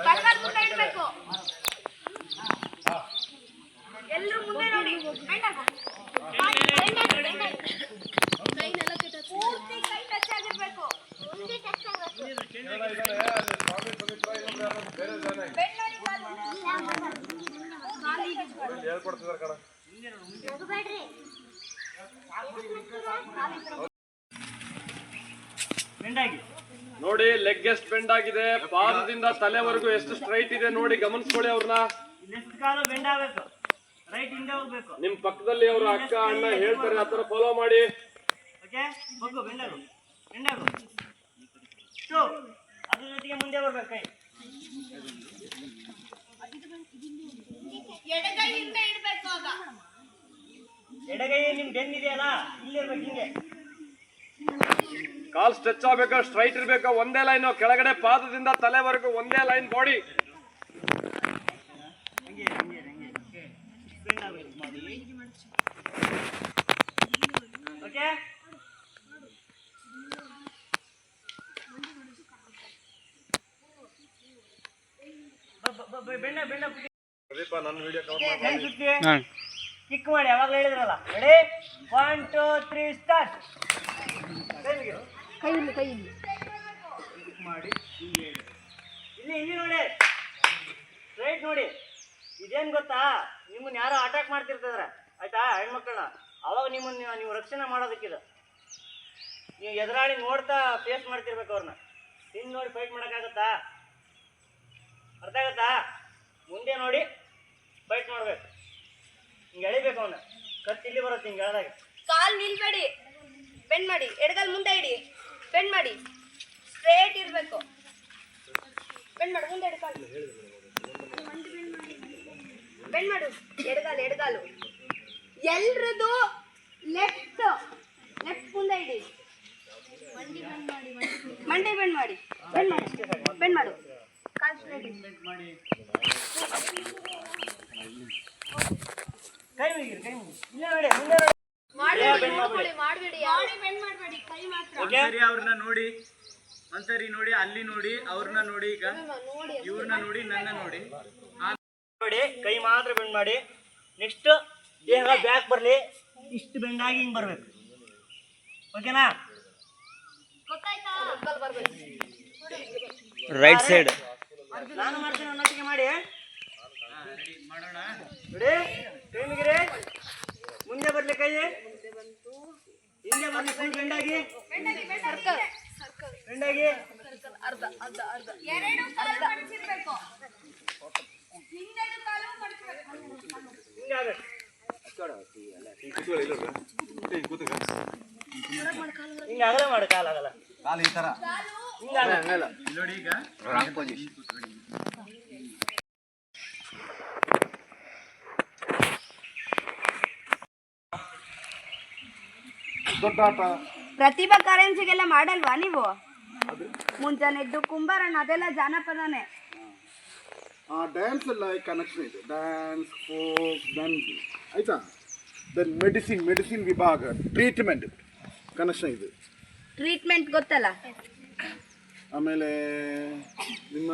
ಕೈಕಾಲು ಮುಂದೆ ಇಡಬೇಕು. ಎಲ್ಲರೂ ಮುಂದೆ ನೋಡಿ. ಪೂರ್ತಿ ಕೈ ಟಚ್ ಆಗಿರ್ಬೇಕು. ನೋಡಿ ಲೆಗ್ ಎಷ್ಟು ಬೆಂಡ್ ಆಗಿದೆ, ಪಾದದಿಂದ ತಲೆವರೆಗೂ ಎಷ್ಟು ಸ್ಟ್ರೈಟ್ ಇದೆ ನೋಡಿ, ಗಮನಿಸ್ಕೊಳ್ಳಿ ಅವ್ರನ್ನ. ನಿಮ್ ಪಕ್ಕದಲ್ಲಿ ಅವರು ಅಕ್ಕ ಅಣ್ಣ ಹೇಳ್ತಾರೆ, ಆತರ ಫಾಲೋ ಮಾಡಿ. ಅದ್ರ ಜೊತೆಗೆ ಮುಂದೆ ಬರ್ಬೇಕು. ಕೈ ಎಡಗೈ ಹಿಂದೆ ಇಡಬೇಕು. ಆಗ ಎಡಗೈ ನಿಮ್ ಬೆನ್ನಿದೆಯಲ್ಲ, ಇಲ್ಲಿರ್ಬೇಕು. ಹಿಂಗೆ ಕಾಲ್ ಸ್ಟ್ರೆಚ್ ಆಗ್ಬೇಕು, ಸ್ಟ್ರೈಟ್ ಇರ್ಬೇಕು. ಒಂದೇ ಲೈನ್ ಕೆಳಗಡೆ ಪಾದದಿಂದ ತಲೆವರೆಗೂ ಒಂದೇ ಲೈನ್ ಬಾಡಿ. ಓಕೆ, ಬೆಂಡ ಬೆಂಡ ಕಿಕ್ ಮಾಡಿ. ಯಾವಾಗ ಹೇಳಿದ್ರಲ್ಲ, ರೆಡಿ 1 2 3 ಸ್ಟಾರ್ಟ್. ಕೈ ಮಾಡಿ ಇಲ್ಲಿ ಇಲ್ಲಿ ನೋಡಿ, ಸ್ಟ್ರೈಟ್ ನೋಡಿ. ಇದೇನು ಗೊತ್ತಾ, ನಿಮ್ಮನ್ನ ಯಾರೋ ಅಟ್ಯಾಕ್ ಮಾಡ್ತಿರ್ತಿದಾರೆ ಆಯ್ತಾ, ಹೆಣ್ಮಕ್ಳನ್ನ. ಅವಾಗ ನಿಮ್ಮನ್ನ ನೀವು ರಕ್ಷಣೆ ಮಾಡೋದಕ್ಕಿದೆ. ನೀವು ಎದುರಾಳಿ ನೋಡ್ತಾ ಫೇಸ್ ಮಾಡ್ತಿರ್ಬೇಕು ಅವ್ರನ್ನ. ಹಿಂದೆ ನೋಡಿ ಫೈಟ್ ಮಾಡೋಕ್ಕಾಗತ್ತಾ? ಅರ್ಥ ಆಗತ್ತಾ? ಮುಂದೆ ನೋಡಿ ಫೈಟ್ ಮಾಡ್ಬೇಕು. ಹಿಂಗೆ ಎಳಿಬೇಕು ಅವನ್ನ. ಕತ್ತಿ ಇಲ್ಲಿ ಬರುತ್ತೆ ಹಿಂಗೆ ಎಳ್ದಾಗ. ಕಾಲ್ ನಿಲ್ಬೇಡಿ, ಬೆಂಡ್ ಮಾಡಿ. ಎಡಗಾಲ್ ಮುಂದೆ ಇಡಿ, ಬೆಂಡ್ ಮಾಡಿ. ಸ್ಟ್ರೇಟ್ ಇರಬೇಕು. ಬೆಂಡ್ ಮಾಡು, ಮುಂದೆ ಎಡಗಾಲು ಬೆಂಡ್ ಮಾಡು. ಎಡಗಾಲು ಎಲ್ರದು ಲೆಫ್ಟ್ ಮುಂದೆ ಇಡಿ. ಮಂಡಿ ಬೆಂಡ್ ಮಾಡಿ. ಬೆಂಡ್ ಮಾಡು. ಕಾಲ್ ಸ್ಟ್ರೇಟ್ ಮಾಡಿ. ಕೈ ಮುಗಿರಿ, ಕೈ ಮುಗಿ. ಇಲ್ಲ ನೋಡಿ, ಮುಂದೆ ಒಂದ್ಸರಿ ಅವ್ರನ್ನ ನೋಡಿ, ಒಂದ್ಸರಿ ನೋಡಿ, ಅಲ್ಲಿ ನೋಡಿ, ಅವ್ರನ್ನ ನೋಡಿ, ಈಗ ಇವ್ರನ್ನ ನೋಡಿ, ನನ್ನ ನೋಡಿ. ನೋಡಿ, ಕೈ ಮಾತ್ರ ಬೆಂಡ್ ಮಾಡಿ. ನೆಕ್ಸ್ಟ್ ದೇಹ ಬ್ಯಾಕ್ ಬರ್ಲಿ, ಇಷ್ಟು ಬೆಂಡಾಗಿ ಹಿಂಗ್ ಬರ್ಬೇಕು. ಓಕೆನಾ? ರೈಟ್ ಸೈಡ್ ನಾನು ಮಾಡ್ತೀನಿ, ನನ್ನೊಟ್ಟಿಗೆ ಮಾಡಿ. ಮಾಡೋಣ. ನೋಡಿ, ಕೈ ಮುಗಿರಿ. ಮುಂದೆ ಬರ್ಲಿ ಕೈ, ಹಿಂದೆ ಬರ್ಲಿ. ಫುಲ್ ಬೆಂಡಾಗಿ ಬೆಂಡಾಗಿ. ಎರಡು ಕಾಲು ಮಡಚಿರ್ಬೇಕು. ಹಿಂದೆದು ಕಾಲು ಮಡಚಬೇಕು. ಹಿಂಗೆ ಆಗ್ಬೇಕು. ಹಿಂಗೆ ಅಗಲ ಮಾಡು, ಕಾಲು ಆಗಲ್ಲ. ಈ ತರ ನೋಡಿ. ಈಗ ಪ್ರತಿಭಾ ಕಾರಂಜಿಗೆಲ್ಲ ಮಾಡಲ್ವಾ ನೀವು? ಮುಂಜಾನೆದ್ದು ಕುಂಬಾರಣ್ಣ ಅದೆಲ್ಲ ಜಾನಪದನೇ. ಡ್ಯಾನ್ಸ್ ಎಲ್ಲ ಕನೆಕ್ಷನ್ ಇದೆ. ಡ್ಯಾನ್ಸ್, ಫೋಕ್, ಡ್ಯಾನ್ಸ್ ಆಯ್ತಾ. ದೆನ್ ಮೆಡಿಸಿನ್ ವಿಭಾಗ, ಟ್ರೀಟ್ಮೆಂಟ್ ಕನೆಕ್ಷನ್ ಇದೆ. ಟ್ರೀಟ್ಮೆಂಟ್ ಗೊತ್ತಲ್ಲ. ಆಮೇಲೆ ನಿಮ್ಮ